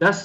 10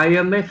IMF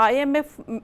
IMF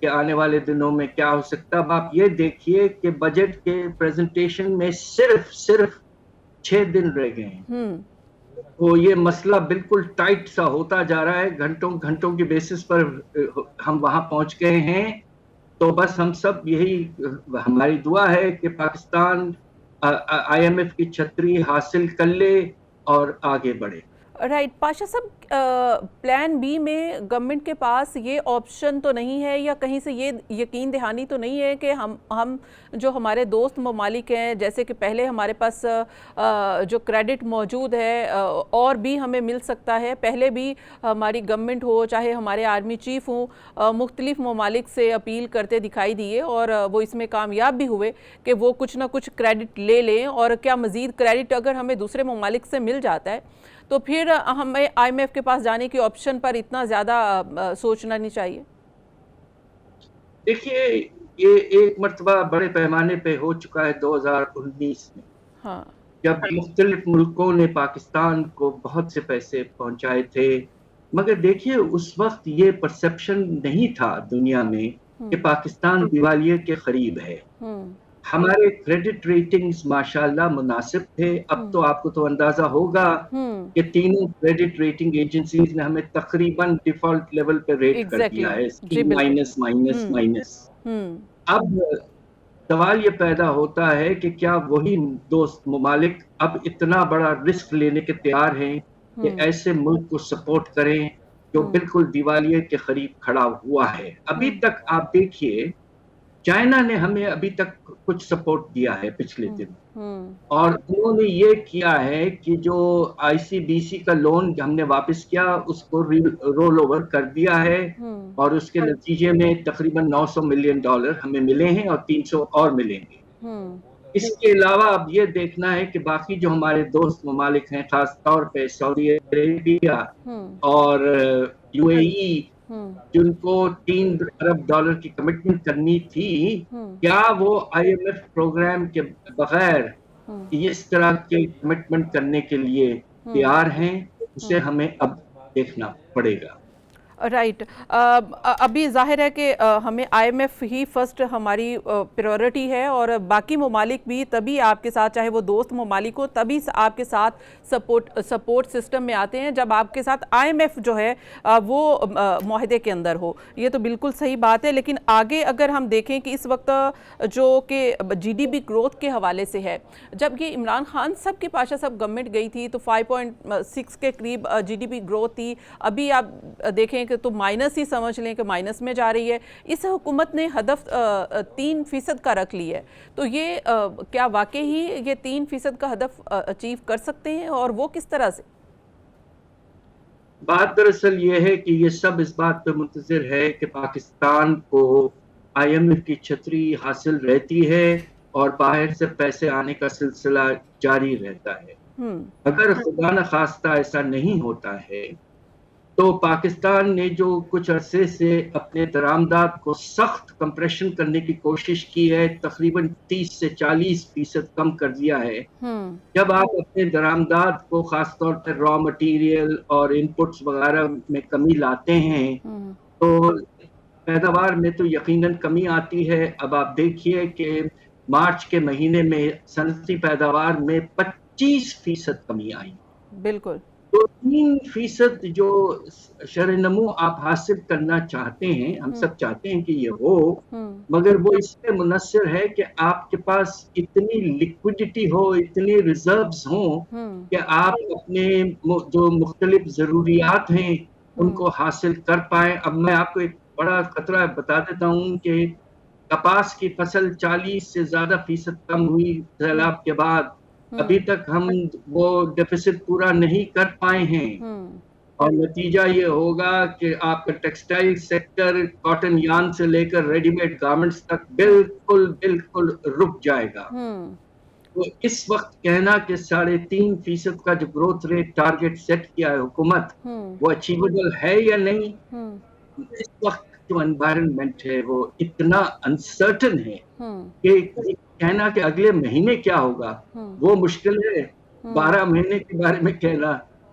کہ آنے والے دنوں میں کیا ہو سکتا ہے. اب آپ یہ دیکھیے کہ بجٹ کے پریزنٹیشن میں صرف 6 دن رہ گئے ہیں. تو یہ مسئلہ بالکل ٹائٹ سا ہوتا جا رہا ہے, گھنٹوں کی بیسس پر ہم وہاں پہنچ گئے ہیں. تو بس ہم سب یہی ہماری دعا ہے کہ پاکستان آئی ایم ایف کی چھتری حاصل کر لے اور آگے بڑھے. رائٹ پاشا صاحب, پلان بی میں گورنمنٹ کے پاس یہ آپشن تو نہیں ہے یا کہیں سے یہ یقین دہانی تو نہیں ہے کہ ہم جو ہمارے دوست ممالک ہیں, جیسے کہ پہلے ہمارے پاس جو کریڈٹ موجود ہے اور بھی ہمیں مل سکتا ہے, پہلے بھی ہماری گورنمنٹ ہو چاہے ہمارے آرمی چیف ہوں, مختلف ممالک سے اپیل کرتے دکھائی دیے اور وہ اس میں کامیاب بھی ہوئے کہ وہ کچھ نہ کچھ کریڈٹ لے لیں, اور کیا مزید کریڈٹ اگر ہمیں دوسرے ممالک سے مل جاتا ہے تو پھر ہمیں آئی ایم ایف کے پاس جانے کی آپشن پر اتنا زیادہ سوچنا نہیں چاہیے. دیکھیے یہ ایک مرتبہ بڑے پیمانے پہ ہو چکا ہے 2019 میں, ہاں, جب مختلف ملکوں نے پاکستان کو بہت سے پیسے پہنچائے تھے. مگر دیکھیے اس وقت یہ پرسپشن نہیں تھا دنیا میں کہ پاکستان دیوالیے کے قریب ہے. ہمارے کریڈٹ ریٹنگز ماشاءاللہ مناسب تھے. اب تو آپ کو تو اندازہ ہوگا کہ تینوں کریڈٹ ریٹنگ ایجنسیز نے ہمیں تقریباً ڈیفالٹ لیول پہ ریٹ کر دیا ہے, مائنس مائنس مائنس. اب سوال یہ پیدا ہوتا ہے کہ کیا وہی دوست ممالک اب اتنا بڑا رسک لینے کے تیار ہیں کہ ایسے ملک کو سپورٹ کریں جو بالکل دیوالیے کے قریب کھڑا ہوا ہے. ابھی تک آپ دیکھیے چائنا نے ہمیں ابھی تک کچھ سپورٹ دیا ہے پچھلے دن, اور انہوں نے یہ کیا ہے کہ جو آئی سی بی سی کا لون ہم نے واپس کیا اس کو رول اوور کر دیا ہے, اور اس کے نتیجے میں تقریباً $900 ملین ہمیں ملے ہیں اور 300 اور ملیں گے. اس کے علاوہ اب یہ دیکھنا ہے کہ باقی جو ہمارے دوست ممالک ہیں, خاص طور پہ سعودی عربیہ اور یو اے ای, جن کو $3 ارب کی کمٹمنٹ کرنی تھی, کیا وہ آئی ایم ایف پروگرام کے بغیر اس طرح کے کمٹمنٹ کرنے کے لیے تیار ہیں, اسے ہمیں اب دیکھنا پڑے گا. رائٹ, ابھی ظاہر ہے کہ ہمیں I am if he first ہماری پریورٹی ہے, اور باقی ممالک بھی تبھی آپ کے ساتھ, چاہے وہ دوست ممالک ہو, تبھی آپ کے ساتھ سپورٹ سسٹم میں آتے ہیں جب آپ کے ساتھ آئی ایم ایف جو ہے وہ معاہدے کے اندر ہو. یہ تو بالکل صحیح بات ہے, لیکن آگے اگر ہم دیکھیں کہ اس وقت جو کہ جی ڈی پی گروتھ کے حوالے سے ہے, جب یہ عمران خان صاحب کے پاشا صاحب گورنمنٹ گئی تھی تو 5.6 کے قریب جی ڈی پی گروتھ تھی. ابھی آپ دیکھیں کہ تو مائنس ہی سمجھ لیں کہ مائنس میں جا رہی ہے. اس حکومت نے ہدف 3% کا رکھ لی ہے, تو یہ کیا واقعی ہی یہ 3% کا ہدف اچیو کر سکتے ہیں, اور وہ کس طرح سے؟ بات دراصل یہ ہے کہ یہ سب اس بات پہ منتظر ہے کہ پاکستان کو آئی ایم ایف کی چھتری حاصل رہتی ہے اور باہر سے پیسے آنے کا سلسلہ جاری رہتا ہے. اگر خدا نخواستہ ایسا نہیں ہوتا ہے تو پاکستان نے جو کچھ عرصے سے اپنے درآمدات کو سخت کمپریشن کرنے کی کوشش کی ہے, تقریباً 30 سے 40% کم کر دیا ہے. جب آپ اپنے درآمدات کو خاص طور پر را مٹیریل اور انپٹس وغیرہ میں کمی لاتے ہیں تو پیداوار میں تو یقیناً کمی آتی ہے. اب آپ دیکھیے کہ مارچ کے مہینے میں صنعتی پیداوار میں 25% کمی آئی. بالکل. تو 3% جو شرح نمو آپ حاصل کرنا چاہتے ہیں, ہم سب چاہتے ہیں کہ یہ ہو, مگر وہ اس سے منحصر ہے کہ آپ کے پاس اتنی لیکوڈیٹی ہو, اتنی ریزروز ہوں کہ آپ اپنے جو مختلف ضروریات ہیں ان کو حاصل کر پائیں. اب میں آپ کو ایک بڑا خطرہ بتا دیتا ہوں کہ کپاس کی فصل 40 سے زیادہ فیصد کم ہوئی سیلاب کے بعد. ابھی تک ہم وہ ڈیفیسٹ پورا نہیں کر پائے ہیں, اور نتیجہ یہ ہوگا کہ آپ کا ٹیکسٹائل سیکٹر کاٹن یارن سے لے کر ریڈی میڈ گارمنٹس تک بالکل رک جائے گا. تو اس وقت کہنا کہ 3.5% کا جو گروتھ ریٹ ٹارگٹ سیٹ کیا ہے حکومت, وہ اچیویبل ہے یا نہیں, اس وقت جو انوائرمنٹ ہے وہ اتنا انسرٹن ہے کہ کہنا کہ اگلے مہینے کیا ہوگا وہ مشکل ہے. 12 مہینے کے بارے میں کہنا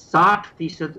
60%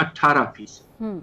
18%।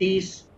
30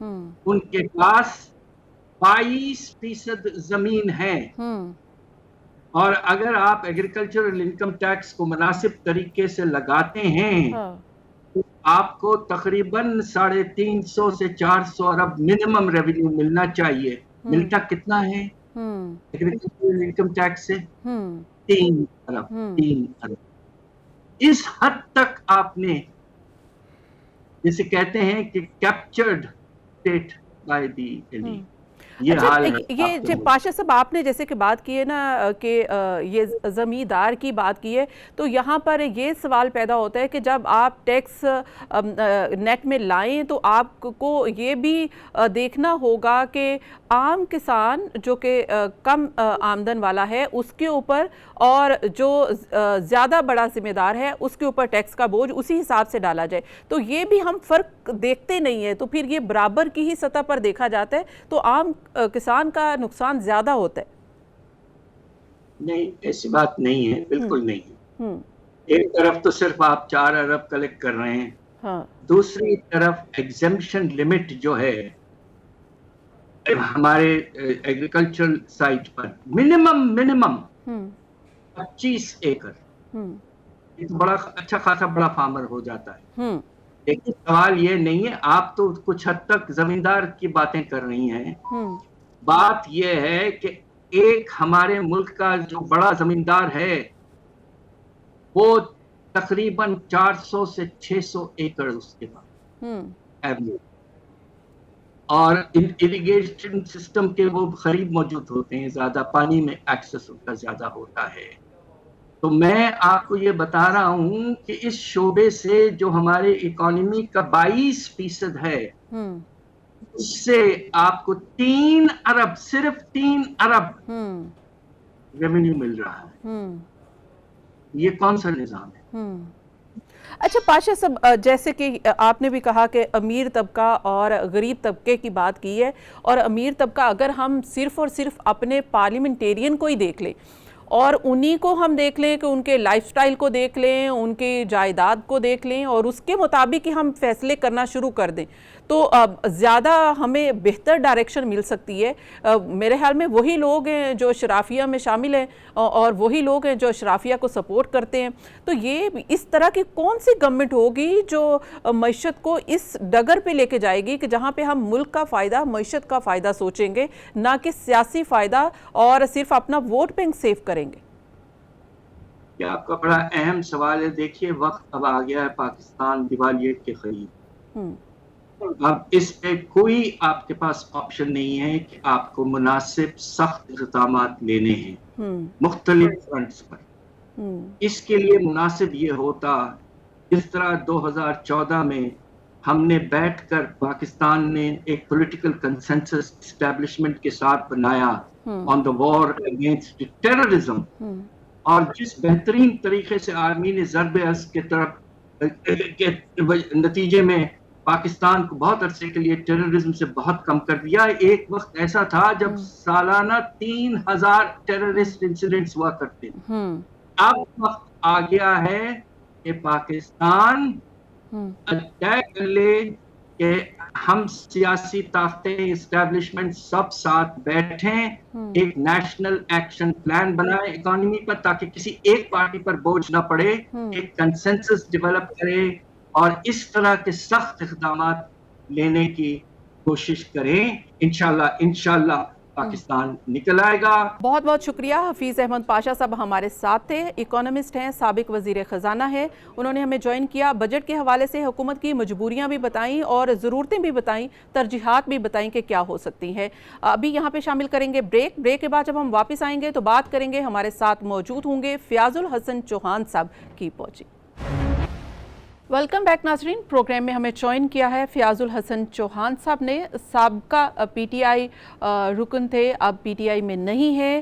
ان کے پاس 22% زمین ہے، اور اگر آپ ایگریکلچرل انکم ٹیکس کو مناسب طریقے سے لگاتے ہیں تو آپ کو تقریباً 350 سے 400 ارب منیمم ریونیو ملنا چاہیے۔ ملتا کتنا ہے ایگریکلچرل انکم ٹیکس سے؟ 3 ارب۔ اس حد تک آپ نے، جسے کہتے ہیں کہ captured state by the elite, یہ حال ہے۔ یہ پاشا صاحب آپ نے جیسے کہ بات کی ہے نا کہ یہ زمیندار کی بات کی ہے، تو یہاں پر یہ سوال پیدا ہوتا ہے کہ جب آپ ٹیکس نیٹ میں لائیں تو آپ کو یہ بھی دیکھنا ہوگا کہ عام کسان جو کہ کم آمدن والا ہے اس کے اوپر، اور جو زیادہ بڑا ذمہ دار ہے اس کے اوپر ٹیکس کا بوجھ اسی حساب سے ڈالا جائے۔ تو یہ بھی ہم فرق دیکھتے نہیں ہیں، تو پھر یہ برابر کی ہی سطح پر دیکھا جاتا ہے تو عام کسان کا نقصان زیادہ ہوتا ہے۔ نہیں، ایسی بات نہیں ہے، بالکل نہیں ہے۔ ایک طرف تو صرف آپ 4 ارب کلیکٹ کر رہے ہیں، دوسری طرف ایگزمپشن لمٹ جو ہے ہمارے ایگریکلچرل سائٹ پر منیمم 25 ایکڑ، بڑا اچھا خاصا بڑا فارمر ہو جاتا ہے۔ لیکن سوال یہ نہیں ہے، آپ تو کچھ حد تک زمیندار کی باتیں کر رہی ہیں۔ بات یہ ہے کہ ایک ہمارے ملک کا جو بڑا زمیندار ہے وہ تقریباً 400 سے 600 ایکڑ اس کے پاس، اور اریگیشن سسٹم کے وہ قریب موجود ہوتے ہیں، زیادہ پانی میں ایکسس ان کا زیادہ ہوتا ہے۔ تو میں آپ کو یہ بتا رہا ہوں کہ اس شعبے سے جو ہمارے اکانومی کا 22% ہے، اس سے آپ کو 3 ارب، صرف 3 ارب ریونیو مل رہا ہے۔ یہ کون سا نظام ہے؟ اچھا پاشا صاحب، جیسے کہ آپ نے بھی کہا کہ امیر طبقہ اور غریب طبقے کی بات کی ہے، اور امیر طبقہ اگر ہم صرف اور صرف اپنے پارلیمنٹیرین کو ہی دیکھ لیں اور انہی کو ہم دیکھ لیں کہ ان کے لائف سٹائل کو دیکھ لیں، ان کی جائیداد کو دیکھ لیں اور اس کے مطابق ہی ہم فیصلے کرنا شروع کر دیں تو زیادہ ہمیں بہتر ڈائریکشن مل سکتی ہے۔ میرے خیال میں وہی لوگ ہیں جو اشرافیہ میں شامل ہیں اور وہی لوگ ہیں جو اشرافیہ کو سپورٹ کرتے ہیں۔ تو یہ اس طرح کی کون سی گورنمنٹ ہوگی جو معیشت کو اس ڈگر پہ لے کے جائے گی کہ جہاں پہ ہم ملک کا فائدہ، معیشت کا فائدہ سوچیں گے، نہ کہ سیاسی فائدہ اور صرف اپنا ووٹ بینک سیو کریں گے؟ یہ آپ کا بڑا اہم سوال ہے۔ دیکھیے وقت اب آ گیا ہے پاکستان دیوالیے کے قریب، اب اس پہ کوئی آپ کے پاس آپشن نہیں ہے کہ آپ کو مناسب سخت اقدامات لینے ہیں مختلف فرنٹس پر۔ اس کے لیے مناسب یہ ہوتا جس طرح 2014 میں ہم نے بیٹھ کر پاکستان نے ایک پولیٹیکل کنسنسس اسٹیبلشمنٹ کے ساتھ بنایا آن دا وار اگینسٹ ٹیررزم، اور جس بہترین طریقے سے آرمی نے ضرب اثر کے طرف کے نتیجے میں پاکستان کو بہت عرصے کے لیے ٹیررزم سے بہت کم کر دیا۔ ایک وقت ایسا تھا جب سالانہ 3000 ٹیررسٹ انسیڈنٹس ہوا کرتے تھے۔ اب وقت آ گیا ہے کہ پاکستان طے کر لے کہ ہم سیاسی طاقتیں، اسٹیبلشمنٹ سب ساتھ بیٹھیں، ایک نیشنل ایکشن پلان بنائیں اکانومی پر تاکہ کسی ایک پارٹی پر بوجھ نہ پڑے، ایک کنسنسس ڈیولپ کرے اور اس طرح کے سخت اقدامات لینے کی کوشش کریں۔ انشاءاللہ پاکستان نکل آئے گا۔ بہت بہت شکریہ۔ حفیظ احمد پاشا صاحب ہمارے ساتھ تھے، اکونومسٹ ہیں، سابق وزیر خزانہ ہیں، انہوں نے ہمیں جوائن کیا، بجٹ کے حوالے سے حکومت کی مجبوریاں بھی بتائیں اور ضرورتیں بھی بتائیں، ترجیحات بھی بتائیں کہ کیا ہو سکتی ہیں۔ ابھی یہاں پہ شامل کریں گے بریک کے بعد جب ہم واپس آئیں گے تو بات کریں گے، ہمارے ساتھ موجود ہوں گے فیاض الحسن چوہان صاحب کی پہنچی۔ ویلکم بیک ناظرین، پروگرام میں ہمیں جوائن کیا ہے فیاض الحسن چوہان صاحب نے، سابقہ پی ٹی آئی رکن تھے، اب پی ٹی آئی میں نہیں ہے،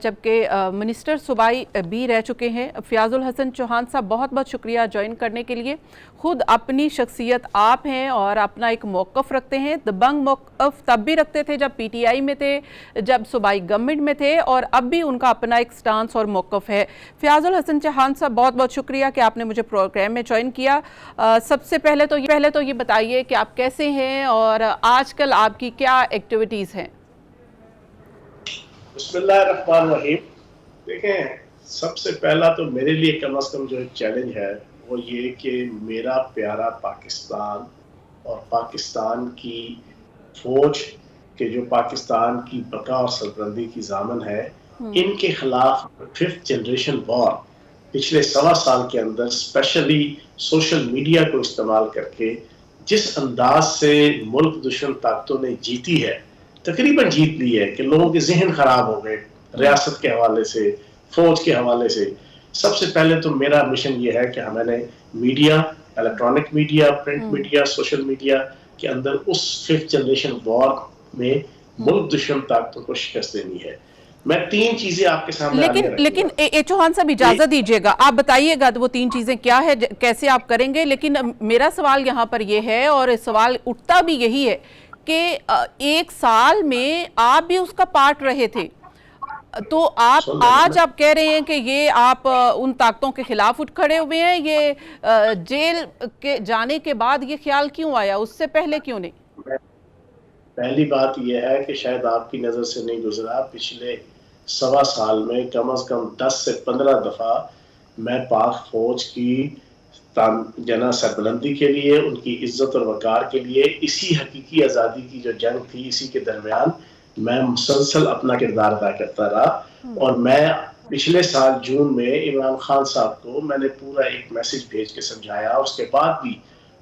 جبکہ منسٹر صوبائی بھی رہ چکے ہیں۔ فیاض الحسن چوہان صاحب بہت بہت شکریہ جوائن کرنے کے لیے۔ خود اپنی شخصیت آپ ہیں اور اپنا ایک موقف رکھتے ہیں، دبنگ موقف تب بھی رکھتے تھے جب پی ٹی آئی میں تھے، جب صوبائی گورنمنٹ میں تھے، اور اب بھی ان کا اپنا ایک سٹانس اور موقف ہے۔ فیاض الحسن چوہان صاحب بہت بہت شکریہ کہ آپ نے مجھے پروگرام میں جوائن کیا۔ سب سے پہلے تو یہ بتائیے کہ آپ کیسے ہیں اور آج کل آپ کی کیا ایکٹیویٹیز ہیں؟ بسم اللہ الرحمن الرحیم. دیکھیں، سب سے پہلا تو میرے لیے کم از کم جو چیلنج ہے وہ یہ کہ میرا پیارا پاکستان اور پاکستان کی فوج کے جو پاکستان کی بقا اور سربلندی کی ضامن ہے، ان کے خلاف 5th جنریشن وار پچھلے 1.25 سال کے اندر اسپیشلی سوشل میڈیا کو استعمال کر کے جس انداز سے ملک دشمن طاقتوں نے جیتی ہے، تقریباً جیت لی ہے کہ لوگوں کے ذہن خراب ہو گئے ریاست کے حوالے سے، فوج کے حوالے سے. سب سے پہلے تو میرا مشن یہ ہے کہ ہمیں نے media, electronic media, print media, social media کے اندر اس 5th جنریشن وار میں ملک دشمن طاقتوں کو شکست دینی ہے. میں 3 چیزیں آپ کے سامنے لیکن چوہان صاحب اجازت دیجیے گا، آپ بتائیے گا وہ 3 چیزیں کیا ہے، کیسے آپ کریں گے. لیکن میرا سوال یہاں پر یہ ہے اور سوال اٹھتا بھی یہی ہے کہ 1 سال میں آپ بھی اس کا پارٹ رہے تھے، تو آپ آج آپ کہہ رہے ہیں کہ یہ آپ ان طاقتوں کے خلاف اٹھ کھڑے ہوئے ہیں. یہ جیل کے جانے کے بعد یہ خیال کیوں آیا، اس سے پہلے کیوں نہیں؟ پہلی بات یہ ہے کہ شاید آپ کی نظر سے نہیں گزرا، پچھلے 1.25 سال میں کم از کم 10 سے 15 دفعہ میں پاک فوج کی جنا سربلندی کے لیے، ان کی عزت اور وقار کے لیے، اسی حقیقی آزادی کی جو جنگ تھی اسی کے درمیان میں مسلسل اپنا کردار ادا کرتا رہا. اور میں پچھلے سال جون میں عمران خان صاحب کو میں نے پورا ایک میسج بھیج کے سمجھایا، اس کے بعد بھی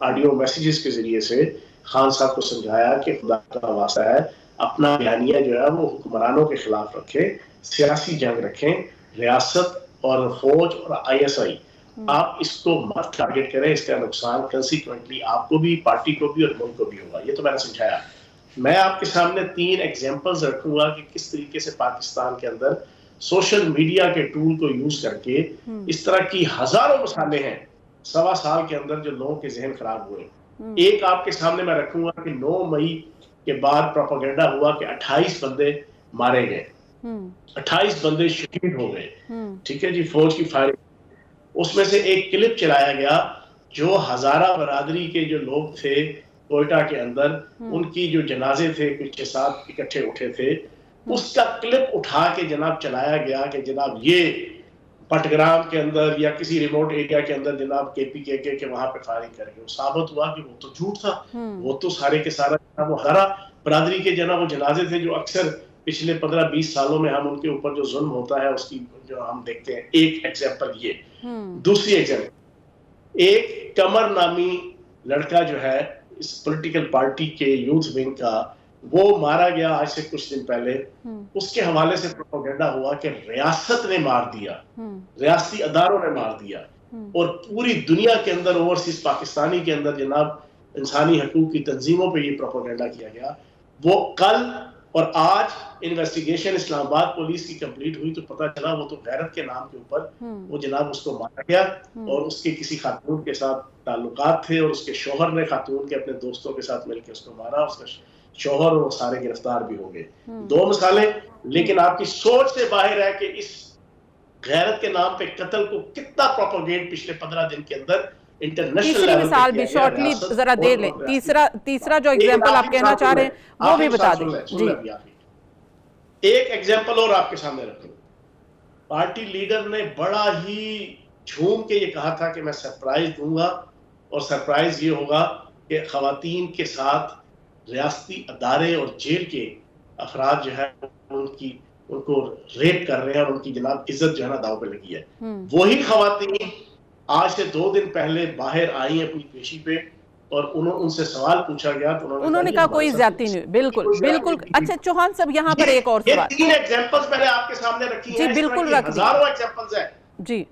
آڈیو میسیجز کے ذریعے سے خان صاحب کو سمجھایا کہ خدا کا واسطہ ہے اپنا بیانیہ جو ہے وہ حکمرانوں کے خلاف رکھیں، سیاسی جنگ رکھیں، ریاست اور فوج اور ISI آپ اس کو مت ٹارگٹ کریں، اس کا نقصان کنسیکوینٹلی آپ کو بھی، پارٹی کو بھی اور ملک کو بھی ہوگا. یہ تو میں نے سمجھایا. میں آپ کے سامنے 3 ایگزامپلز رکھوں گا کہ کس طریقے سے پاکستان کے اندر سوشل میڈیا کے ٹول کو یوز کر کے اس طرح کی ہزاروں مثالیں ہیں 1.25 سال کے اندر جو لوگوں کے ذہن خراب ہوئے. ایک آپ کے سامنے میں رکھوں گا کہ 9 مئی کے بعد پروپیگنڈا ہوا کہ 28 بندے مارے گئے، 28 بندے شہید ہو گئے. ٹھیک ہے جی، فوج کی فائرنگ. اس میں سے ایک کلپ چلایا گیا جو ہزارہ برادری کے جو لوگ تھے کوئٹہ کے اندر، ان کی جو جنازے تھے کچھ 6-7 اکٹھے اٹھے تھے، اس کا کلپ اٹھا کے جناب چلایا گیا کہ جناب یہ پٹگرام کے اندر یا کسی ریموٹ ایریا کے اندر جناب KPK کے وہاں پہ فائرنگ کر کے ثابت ہوا کہ وہ تو جھوٹ تھا. وہ تو سارے کے سارا وہ ہزارہ برادری کے جناب وہ جنازے تھے جو اکثر پچھلے 15-20 سالوں میں ہم ان کے اوپر جو ظلم ہوتا ہے اس کی جو ہم دیکھتے ہیں. ایک ایگزامپل یہ. دوسری ایگزامپل، ایک قمر نامی لڑکا جو ہے اس پولیٹیکل پارٹی کے یوتھ ونگ کا، وہ مارا گیا آج سے کچھ دن پہلے. اس کے حوالے سے پروپیگنڈا ہوا کہ ریاست نے مار دیا، ریاستی اداروں نے مار دیا، اور پوری دنیا کے اندر اوورسیز پاکستانی کے اندر جناب انسانی حقوق کی تنظیموں پہ یہ پروپیگنڈا کیا گیا. وہ کل اور آج انویسٹیگیشن اسلام آباد پولیس کی کمپلیٹ ہوئی تو پتہ چلا وہ تو غیرت کے نام کے اوپر وہ جناب اس کو مارا گیا، اور اس کے کسی خاتون کے ساتھ تعلقات تھے اور اس کے شوہر نے خاتون کے اپنے دوستوں کے ساتھ مل کے اس کو مارا. اس کا شوہر اور وہ سارے گرفتار بھی ہو گئے. 2 مثالیں، لیکن آپ کی سوچ سے باہر ہے کہ اس غیرت کے نام پہ قتل کو کتنا پروپیگنڈ پچھلے 15 دن کے اندر انٹرنیشنل لیول مثال بھی شارٹلی ذرا دیر لیں. تیسرا جو ایگزامپل آپ کہنا چاہ رہے ہیں وہ بھی بتا دیں. جی ایک ایگزامپل اور آپ کے سامنے رکھوں. پارٹی لیڈر نے بڑا ہی جھوم کے یہ کہا تھا کہ میں سرپرائز دوں گا، اور سرپرائز یہ ہوگا کہ خواتین کے ساتھ ریاستی ادارے اور جیل کے افراد جو ہے ان کو ریپ کر رہے ہیں اور ان کی جناب عزت جو ہے نا داؤ پہ لگی ہے. وہی خواتین آج سے 2 دن پہلے باہر آئی ہیں اپنی پیشی پہ، اور ان سے سوال پوچھا گیا تو انہوں نے کہا کوئی زیادتی نہیں. بالکل بالکل. اچھا چوہان صاحب یہاں پر ایک اور سوال. یہ 3 ایگزامپلز میں نے آپ کے سامنے رکھی ہیں. جی بالکل رکھ دی. ہزاروں ایگزامپلز ہیں جی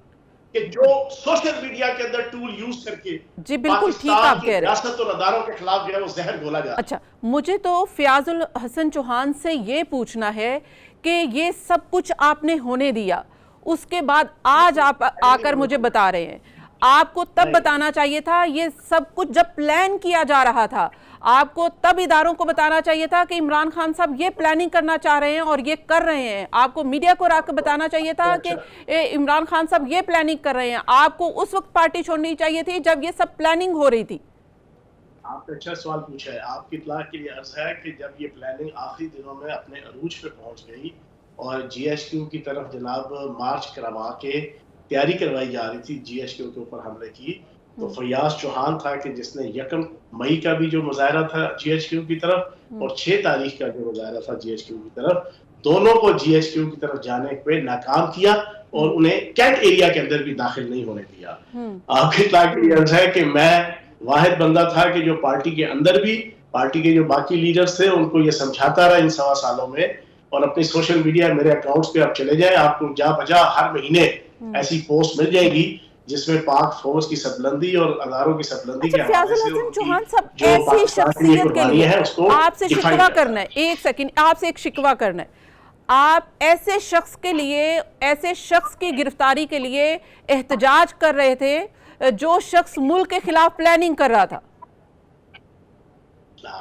کہ جو سوشل میڈیا کے اندر ٹول یوز کر کے جی بالکل ٹھیک آپ کہہ رہے ہیں، ریاست اور اداروں کے خلاف جو ہے وہ زہر گھولا جا رہا ہے. اچھا مجھے تو فیاض الحسن چوہان سے یہ پوچھنا ہے کہ یہ سب کچھ آپ نے ہونے دیا، اس کے بعد آج آپ آ کر مجھے بتا رہے ہیں آپ کو تب بتانا چاہیے تھا. یہ سب کچھ جب پلان کیا جا رہا تھا آپ کو تب اداروں کو بتانا چاہیے تھا کہ عمران خان صاحب یہ پلاننگ کرنا چاہ رہے ہیں اور یہ کر رہے ہیں. آپ کو میڈیا کو رکھ بتانا چاہیے تھا کہ عمران خان صاحب یہ پلاننگ کر رہے ہیں. آپ کو اس وقت پارٹی چھوڑنی چاہیے تھی جب یہ سب پلاننگ ہو رہی تھی. آپ نے اچھا سوال پوچھا ہے. آپ کی اطلاع کے لیے عرض ہے کہ جب یہ پلاننگ آخری دنوں میں اپنے عروج پہ پہنچ گئی اور جی ایچ کیو کی طرف جناب مارچ کروا کے تیاری کروائی جا رہی تھی جی ایچ کیو کے اوپر حملے کی, تو فیاض چوہان تھا کہ جس نے 1 مئی کا بھی جو مظاہرہ تھا جی ایچ کیو کی طرف اور 6 تاریخ کا جو مظاہرہ تھا جی ایچ کیو کی طرف, دونوں کو جی ایچ کیو کی طرف جانے پہ ناکام کیا اور انہیں کینٹ ایریا کے اندر بھی داخل نہیں ہونے دیا. آپ کی اطلاع کے لیے عرض ہے کہ میں واحد بندہ تھا کہ جو پارٹی کے اندر بھی پارٹی کے جو باقی لیڈرز تھے ان کو یہ سمجھاتا رہا ان 1.25 سالوں میں, اور اپنی سوشل میڈیا میرے اکاؤنٹس پہ آپ چلے جائیں, آپ کو جا بجا ہر مہینے ایسی پوسٹ مل جائے گی جس میں پاک فوج کی سربلندی اور اداروں کی سربلندی کے حوالے سے فیاض چوہان صاحب ایسی شخصیت کے لیے آپ سے شکوہ کرنا ہے, ایک سیکنڈ آپ سے ایک شکوہ کرنا ہے, آپ ایسے شخص کے لیے ایسے شخص کی گرفتاری کے لیے احتجاج کر رہے تھے جو شخص ملک کے خلاف پلاننگ کر رہا تھا.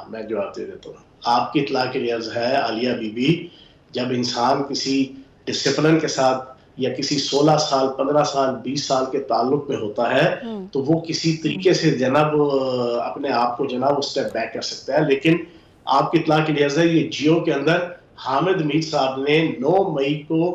میں جواب دے دیتا ہوں. آپ کی اطلاع کے لیے عرض ہے عالیہ بی بی, جب انسان کسی ڈسپلن کے ساتھ یا کسی 16 سال 15 سال 20 سال کے تعلق میں ہوتا ہے تو وہ کسی طریقے سے جناب اپنے آپ کو جناب اسٹیپ بیک کر سکتا ہے. لیکن آپ کی اطلاع کے لیے عرض ہے یہ جیو کے اندر حامد میر صاحب نے 9 مئی کو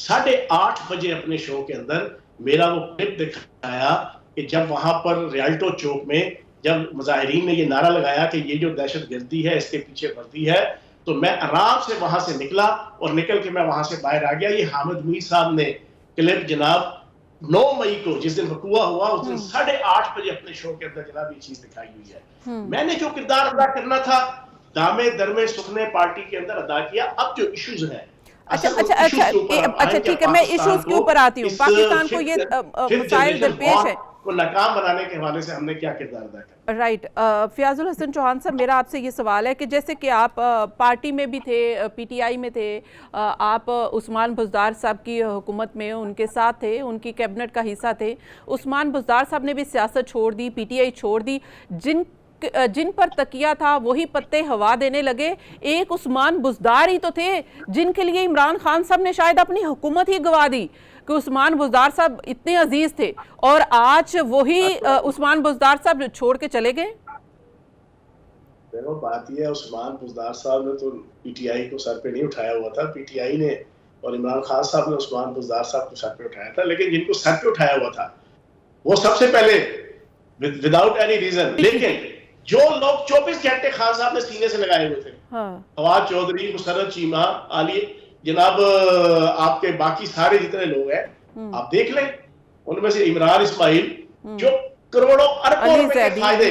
8:30 بجے اپنے شو کے اندر میرا وہ کلپ دکھایا کہ جب وہاں پر ریالٹو چوک میں جب مظاہرین نے یہ نعرہ لگایا کہ یہ جو دہشت گردی ہے اس کے پیچھے ورزی ہے, تو میں آرام سے وہاں سے نکلا اور نکل کے میں وہاں سے باہر آ گیا. یہ حامد میر صاحب نے کلپ جناب 9 مئی کو جس دن وقوع ہوا اس دن 8:30 بجے اپنے شو کے اندر جناب یہ چیز دکھائی ہوئی ہے. میں نے جو کردار ادا کرنا تھا دامے درمے سکھنے پارٹی کے اندر ادا کیا. اب جو ایشوز ہیں اچھا ٹھیک ہے, میں ایشوز کے اوپر آتی ہوں. پاکستان کو یہ مسائل درپیش ہے کو ناکام بنانے کے حوالے سے ہم نے کیا کردار ادا کیا. رائٹ. فیاض الحسن چوہان صاحب میرا آپ سے یہ سوال ہے کہ جیسے کہ آپ پارٹی میں بھی تھے, پی ٹی آئی میں تھے, آپ عثمان بزدار صاحب کی حکومت میں ان کے ساتھ تھے, ان کی کیبنٹ کا حصہ تھے. عثمان بزدار صاحب نے بھی سیاست چھوڑ دی, پی ٹی آئی چھوڑ دی. جن پر تکیہ تھا وہی پتے ہوا دینے لگے. ایک عثمان بزدار ہی تو تھے جن کے لیے عمران خان صاحب نے شاید اپنی حکومت ہی گوا دی کہ عثمان بزدار صاحب اتنے عزیز تھے, اور آج وہی عثمان بزدار صاحب چھوڑ کے چلے گئے. دیکھو بات یہ ہے, عثمان بزدار صاحب نے تو پی ٹی آئی کو سر پہ نہیں اٹھایا ہوا تھا, پی ٹی آئی نے اور عمران خان صاحب نے عثمان بزدار صاحب کو سر پہ اٹھایا تھا. لیکن جن کو سر پہ اٹھایا ہوا تھا وہ سب سے پہلے وداؤٹ اینی ریزن, لیکن جو لوگ 24 گھنٹے خان صاحب نے سینے سے لگائے ہوئے تھے, فواد چودھری, مسرت چیمہ, علی جناب آپ کے باقی سارے جتنے لوگ ہیں آپ دیکھ لیں, ان میں سے عمران اسماعیل جو کروڑوں اربوں روپے کے فائدے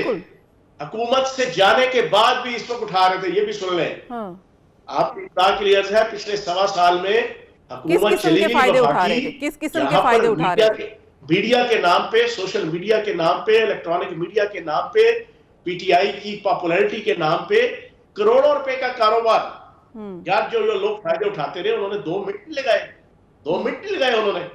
حکومت سے جانے کے بعد بھی اس وقت اٹھا رہے تھے, یہ بھی سن لیں. آپ کی اطلاع کے لیے ہے پچھلے 1.25 سال میں حکومت چلی گئی وفاقی, کس قسم کے فائدے اٹھا رہے تھے؟ میڈیا کے نام پہ, سوشل میڈیا کے نام پہ, الیکٹرانک میڈیا کے نام پہ, پی ٹی آئی کی پاپولیرٹی کے نام پہ کروڑوں روپے کا کاروبار. یار جو لوگ فائدے اٹھاتے رہے انہوں نے 2 منٹ لگائے, 2 منٹ لگائے انہوں نے.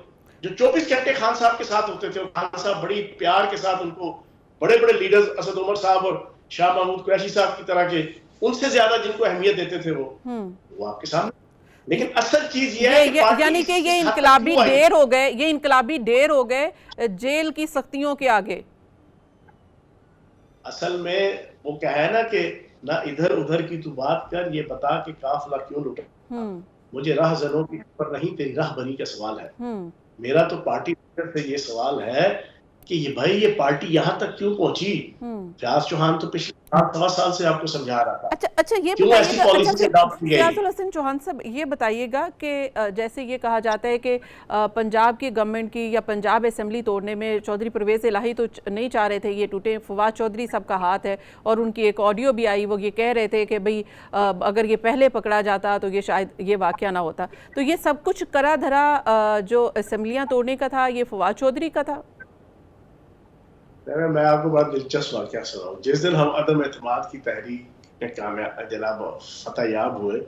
جو 24 گھنٹے خان صاحب کے ساتھ ہوتے تھے, خان صاحب بڑی پیار کے ساتھ ان کو بڑے بڑے لیڈرز اسد عمر صاحب اور شاہ محمود قریشی صاحب کی طرح کے, ان سے زیادہ جن کو اہمیت دیتے تھے وہ آپ کے سامنے. لیکن اصل چیز یہ ہے یعنی کہ یہ انقلابی ڈیر ہو گئے, یہ انقلابی ڈیر ہو گئے جیل کی سختیوں کے آگے. اصل میں وہ کیا ہے نا کہ نہ ادھر ادھر کی تو بات کر, یہ بتا کہ قافلہ کیوں لٹا. مجھے راہ زنوں کی پر نہیں تیری راہ بری کا سوال ہے. میرا تو پارٹی سے یہ سوال ہے کہ یہ بھائی یہ پارٹی یہاں تک کیوں پہنچی. فیاض چوہان تو پچھلے 7 سال سے آپ کو سمجھا رہا تھا. اچھا یہ فیاض الحسن چوہان صاحب یہ بتائیے گا کہ جیسے یہ کہا جاتا ہے کہ پنجاب کی گورنمنٹ کی یا پنجاب اسمبلی توڑنے میں چودھری پرویز الہی تو نہیں چاہ رہے تھے یہ ٹوٹے, فواد چودھری صاحب کا ہاتھ ہے, اور ان کی ایک آڈیو بھی آئی, وہ یہ کہہ رہے تھے کہ بھئی اگر یہ پہلے پکڑا جاتا تو یہ شاید یہ واقعہ نہ ہوتا. تو یہ سب کچھ کرا دھرا جو اسمبلیاں توڑنے کا تھا یہ فواد چودھری کا تھا. میں آپ کو بات دلچسپ واقعہ سناؤں. جس دن ہم عدم اعتماد کی تحریک میں کامیاب جناب فتح یاب ہوئے,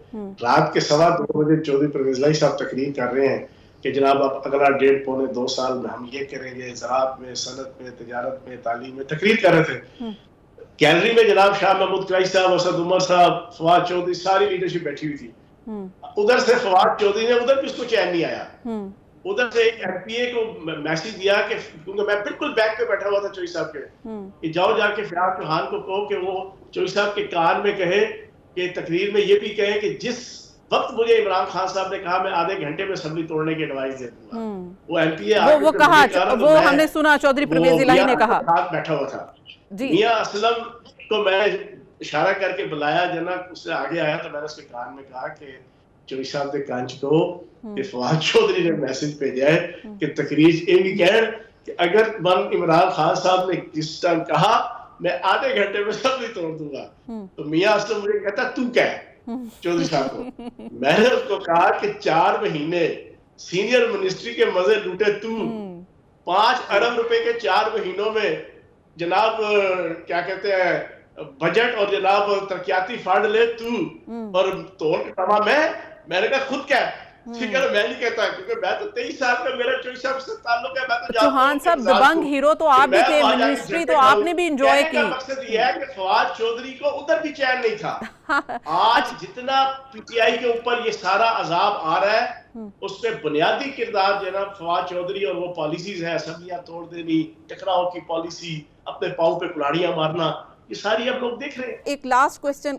رات کے 2:15 بجے چودھری پرویز الہی صاحب تقریر کر رہے ہیں کہ جناب اب اگلا 1.5-2 سال میں ہم یہ کریں گے، زراعت میں، صنعت میں، تجارت میں، تعلیم میں تقریر کر رہے تھے. گیلری میں جناب شاہ محمود قریشی صاحب، اسد عمر صاحب، فواد چودھری، ساری لیڈرشپ بیٹھی ہوئی تھی. ادھر سے فواد چودھری نے ادھر بھی اس کو چین نہیں آیا. ادھر سے ایک ایم پی اے کو میسج دیا کہ کیونکہ میں بالکل بیک پہ بیٹھا ہوا تھا چوئی صاحب کے، کہ جاؤ جا کے فیاض چوہان کو کہو کہ وہ چوئی صاحب کے کان میں کہے کہ تقریر میں یہ بھی کہے کہ جس وقت مجھے عمران خان صاحب نے کہا میں آدھے گھنٹے میں اسمبلی توڑنے کی ایڈوائز دے دوں گا، وہ ایم پی اے وہ کہا، وہ ہم نے سنا چودھری پرویز الہی نے کہا بیٹھا ہوا تھا. میاں اسلم کو میں اشارہ کر کے بلایا، جناب اس سے آگے آیا تو میں نے اس کے کان میں کہا کہ چوئی صاحب دے کانچ کو کہ فواد چودھری نے میسج بھیجا ہے کہ تقریر یہ بھی کہہ کہ اگر عمران خان صاحب نے جس ٹائم کہا میں آدھے گھنٹے میں اسمبلی توڑ دوں گا، تو میاں اسلم مجھے کہتا تو کہہ چودھری صاحب کو. میں نے اس کو کہا کہ 4 مہینے سینئر منسٹری کے مزے لوٹے تو، 5 ارب روپے کے 4 مہینوں میں جناب کیا کہتے ہیں بجٹ اور جناب ترقیاتی فنڈ لے تو، اور توڑ کے تمام میں نے کہا خود کیا فکر میں نہیں کہتا، کیونکہ میں تو 23 سال کا میرا چوئی صاحب سے تعلق ہے. میں تو چوہان صاحب دبنگ ہیرو تو آپ بھی تھے، منسٹری تو آپ نے بھی انجوائے کی. مقصد یہ ہے کہ فواد چودھری کو ادھر بھی چین نہیں تھا. آج جتنا پی ٹی آئی کے اوپر یہ سارا عذاب آ رہا ہے اس پہ بنیادی کردار جناب فواد چودھری اور وہ پالیسیز ہیں، اسمبلیاں توڑ دینی، ٹکراؤ کی پالیسی، اپنے پاؤں پہ کلاڑیاں مارنا، یہ ساری اب لوگ دیکھ رہے ہیں. ایک لاسٹ کوسچن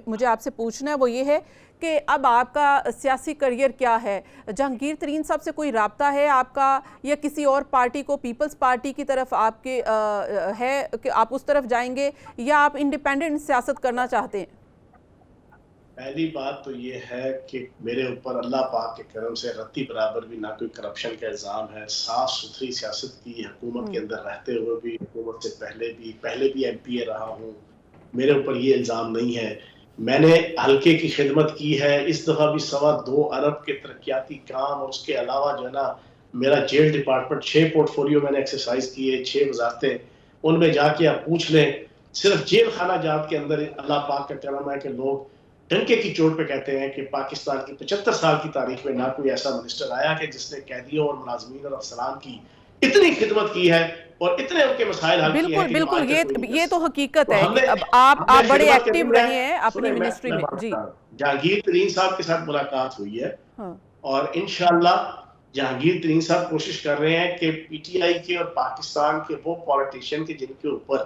مجھے آپ سے پوچھنا ہے، وہ یہ ہے کہ اب آپ کا سیاسی کریئر کیا ہے؟ جہانگیر ترین صاحب سے کوئی رابطہ ہے آپ کا، یا کسی اور پارٹی کو، پیپلز پارٹی کی طرف آپ کے ہے کہ آپ اس طرف جائیں گے، یا آپ انڈیپینڈنٹ سیاست کرنا چاہتے ہیں؟ پہلی بات تو یہ ہے کہ میرے اوپر اللہ پاک کے کرم سے رتی برابر بھی نہ کوئی کرپشن کا الزام ہے. صاف ستھری سیاست کی، حکومت کے اندر رہتے ہوئے بھی، حکومت سے پہلے بھی ایم پی اے رہا ہوں. میرے اوپر یہ الزام نہیں ہے. میں نے حلقے کی خدمت کی ہے. اس دفعہ بھی 2.25 ارب کے ترقیاتی کام، اور اس کے علاوہ جو ہے نا میرا جیل ڈپارٹمنٹ 6 پورٹ فولیو میں نے ایکسرسائز کیے، 6 وزارتیں، ان میں جا کے آپ پوچھ لیں. صرف جیل خانہ جات کے اندر اللہ پاک کا کرم ہے کہ لوگ ڈنکے کی چوٹ پہ کہتے ہیں کہ پاکستان کی 75 سال کی تاریخ میں نہ کوئی ایسا منسٹر آیا کہ جس نے قیدیوں اور ملازمین اور افسران کی اتنی خدمت کی ہے اور اتنے ان کے مسائل حل کیے ہیں. بالکل یہ تو حقیقت ہے کہ اب آپ بڑے ایکٹیو رہے ہیں اپنی منسٹری میں. جی، جہانگیر ترین صاحب کے ساتھ ملاقات ہوئی ہے اور انشاءاللہ جہانگیر ترین صاحب کوشش کر رہے ہیں کہ پی ٹی آئی کے اور پاکستان کے وہ پولیٹیشین کے جن کے اوپر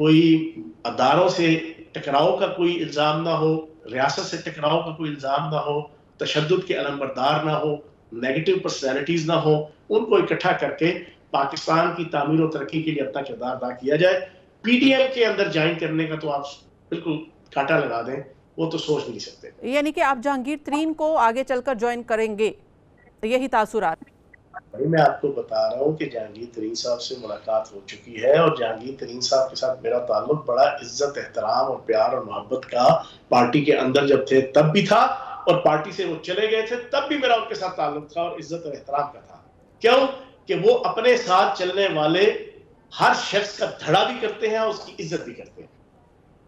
کوئی اداروں سے ٹکراؤ کا کوئی الزام نہ ہو، ریاست سے ٹکراؤ کا کوئی الزام نہ ہو، تشدد کے علمبردار نہ ہو، نیگیٹو پرسنالٹیز نہ ہو، ان کو اکٹھا کر کے پاکستان کی تعمیر و ترقی کے لیے اپنا کردار ادا کیا جائے. پی ڈی ایم کے اندر جوائن کرنے کا تو آپ بالکل کاٹا لگا دیں، وہ تو سوچ بھی نہیں سکتے. یعنی کہ آپ جہانگیر ترین کو آگے چل کر جوائن کریں گے، یہی تاثرات؟ میں آپ کو بتا رہا ہوں کہ جہانگیر ترین صاحب سے ملاقات ہو چکی ہے، اور جہانگیر ترین صاحب کے ساتھ میرا تعلق بڑا عزت، احترام اور پیار اور محبت کا پارٹی کے اندر جب تھے تب بھی تھا، اور پارٹی سے وہ چلے گئے تھے تب بھی میرا ان کے ساتھ تعلق تھا اور عزت اور احترام کا تھا. کیوں کہ وہ اپنے ساتھ چلنے والے ہر شخص کا دھڑا بھی کرتے ہیں اور اس کی عزت بھی کرتے ہیں.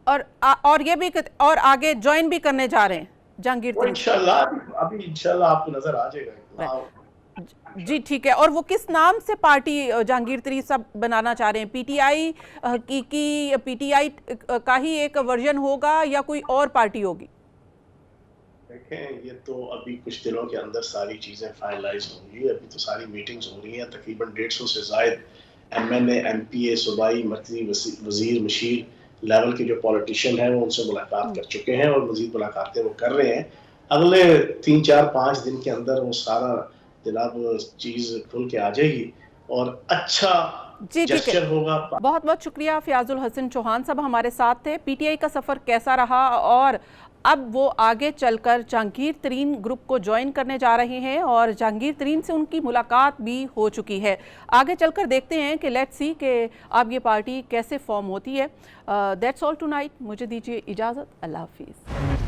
اور یہ بھی اور آگے جوائن بھی کرنے جا رہے ہیں جہانگیر ترین؟ انشاءاللہ ابھی انشاءاللہ آپ کو نظر آ جائے گا. جی ٹھیک ہے. اور وہ کس نام سے پارٹی جہانگیر ترین صاحب بنانا چاہ رہے ہیں؟ پی ٹی آئی کی پی ٹی آئی کا ہی ایک ورژن ہوگا یا کوئی اور پارٹی ہوگی؟ دیکھیں یہ تو ابھی کچھ دنوں کے اندر ساری چیزیں فائنلائز ہوں گی. ابھی تو ساری میٹنگز ہو رہی ہیں. تقریباً 150 سے زائد ایم این اے، ایم پی اے، صوبائی، مرکزی وزیر، مشیر لیول کے جو پولیٹیشین ہیں وہ ان سے ملاقات کر چکے ہیں اور مزید ملاقاتیں وہ کر رہے ہیں. اگلے 3 4 5 دن کے اندر وہ سارا جناب چیز کھل کے آ جائے گی اور اچھا جسچر ہوگا. بہت بہت شکریہ. فیاض الحسن چوہان صاحب ہمارے ساتھ تھے. پی ٹی آئی کا سفر کیسا رہا اور اب وہ آگے چل کر جہانگیر ترین گروپ کو جوائن کرنے جا رہے ہیں اور جہانگیر ترین سے ان کی ملاقات بھی ہو چکی ہے. آگے چل کر دیکھتے ہیں کہ لیٹس سی کہ اب یہ پارٹی کیسے فارم ہوتی ہے. That's all two night. مجھے دیجیے اجازت. اللہ حافظ.